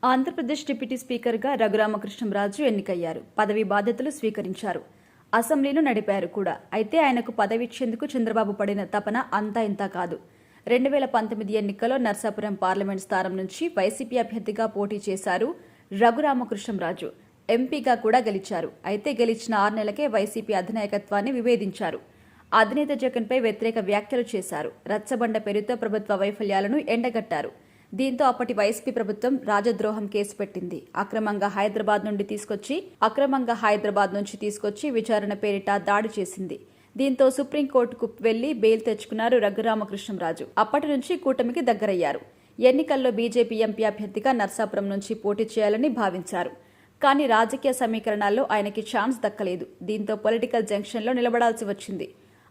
Andhra Pradesh deputy స్పీకర్గా రఘురామకృష్ణంరాజు ఎన్నికయ్యారు. పదవి బాధ్యతలు స్వీకరించారు. అసెంబ్లీను నడిపారు కూడా. అయితే ఆయనకు పదవి ఇచ్చేందుకు చంద్రబాబు పడిన తపన అంతా ఇంతా కాదు. 2019 ఎన్నికల్లో నర్సాపురం పార్లమెంట్ స్థానం నుంచి వైసీపీ అభ్యర్థిగా పోటీ చేశారు రఘురామకృష్ణంరాజు. ఎంపీగా కూడా గెలిచారు. అయితే గెలిచిన 6 నెలలకే వైసీపీ అధినాయకత్వాన్ని విభేదించారు. అధినేత జగన్పై వ్యతిరేక వ్యాఖ్యలు చేశారు. రచ్చబండ పేరుతో ప్రభుత్వ వైఫల్యాలను ఎండగట్టారు. దీంతో అప్పటి వైసీపీ ప్రభుత్వం రాజద్రోహం కేసు పెట్టింది. అక్రమంగా హైదరాబాద్ నుంచి తీసుకొచ్చి విచారణ పేరిట దాడి చేసింది. దీంతో సుప్రీంకోర్టుకు వెళ్లి బెయిల్ తెచ్చుకున్నారు రఘురామకృష్ణంరాజు. అప్పటి నుంచి కూటమికి దగ్గరయ్యారు. ఎన్నికల్లో బీజేపీ ఎంపీ అభ్యర్థిగా నర్సాపురం నుంచి పోటీ చేయాలని భావించారు. కానీ రాజకీయ సమీకరణాల్లో ఆయనకి ఛాన్స్ దక్కలేదు. దీంతో పొలిటికల్ జంక్షన్లో నిలబడాల్సి వచ్చింది.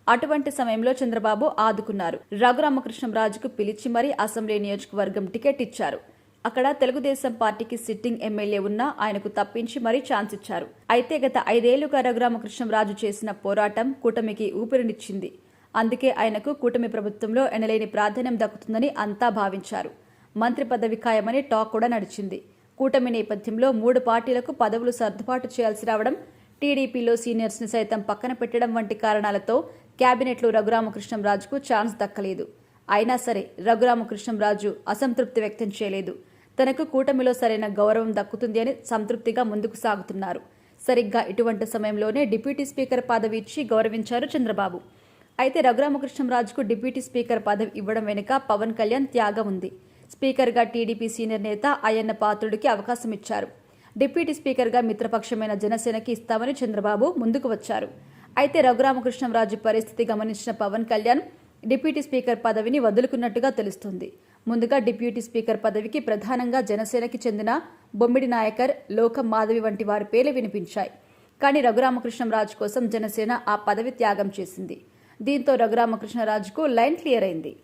అటువంటి సమయంలో చంద్రబాబు ఆదుకున్నారు. రఘురామకృష్ణంరాజుకు పిలిచి మరీ అసెంబ్లీ నియోజకవర్గం టికెట్ ఇచ్చారు. అక్కడ తెలుగుదేశం పార్టీకి సిట్టింగ్ ఎమ్మెల్యే ఉన్నా ఆయనకు తప్పించి మరీ ఛాన్స్ ఇచ్చారు. అయితే గత 5 ఏళ్లుగా రఘురామకృష్ణంరాజు చేసిన పోరాటం కూటమికి ఊపిరినిచ్చింది. అందుకే ఆయనకు కూటమి ప్రభుత్వంలో ఎనలేని ప్రాధాన్యం దక్కుతుందని అంతా భావించారు. మంత్రి పదవి ఖాయమని టాక్ కూడా నడిచింది. కూటమి నేపథ్యంలో 3 పార్టీలకు పదవులు సర్దుబాటు చేయాల్సి రావడం, టీడీపీలో సీనియర్స్ ని సైతం పక్కన పెట్టడం వంటి కారణాలతో కేబినెట్లో రఘురామకృష్ణంరాజుకు ఛాన్స్ దక్కలేదు. అయినా సరే రఘురామకృష్ణంరాజు అసంతృప్తి వ్యక్తం చేయలేదు. తనకు కూటమిలో సరైన గౌరవం దక్కుతుంది అని సంతృప్తిగా ముందుకు సాగుతున్నారు. సరిగ్గా ఇటువంటి సమయంలోనే డిప్యూటీ స్పీకర్ పదవి ఇచ్చి గౌరవించారు చంద్రబాబు. అయితే రఘురామకృష్ణంరాజుకు డిప్యూటీ స్పీకర్ పదవి ఇవ్వడం వెనుక పవన్ కళ్యాణ్ త్యాగం ఉంది. స్పీకర్గా టీడీపీ సీనియర్ నేత అయ్యన్న పాత్రుడికి అవకాశం ఇచ్చారు. డిప్యూటీ స్పీకర్గా మిత్రపక్షమైన జనసేనకి ఇస్తామని చంద్రబాబు ముందుకు వచ్చారు. అయితే రఘురామకృష్ణంరాజు పరిస్థితి గమనించిన పవన్ కళ్యాణ్ డిప్యూటీ స్పీకర్ పదవిని వదులుకున్నట్టుగా తెలుస్తోంది. ముందుగా డిప్యూటీ స్పీకర్ పదవికి ప్రధానంగా జనసేనకి చెందిన బొమ్మిడి నాయకర్, లోకం మాధవి వంటి వారి పేర్లు వినిపించాయి. కానీ రఘురామకృష్ణంరాజు కోసం జనసేన ఆ పదవి త్యాగం చేసింది. దీంతో రఘురామకృష్ణంరాజుకు లైన్ క్లియర్ అయింది.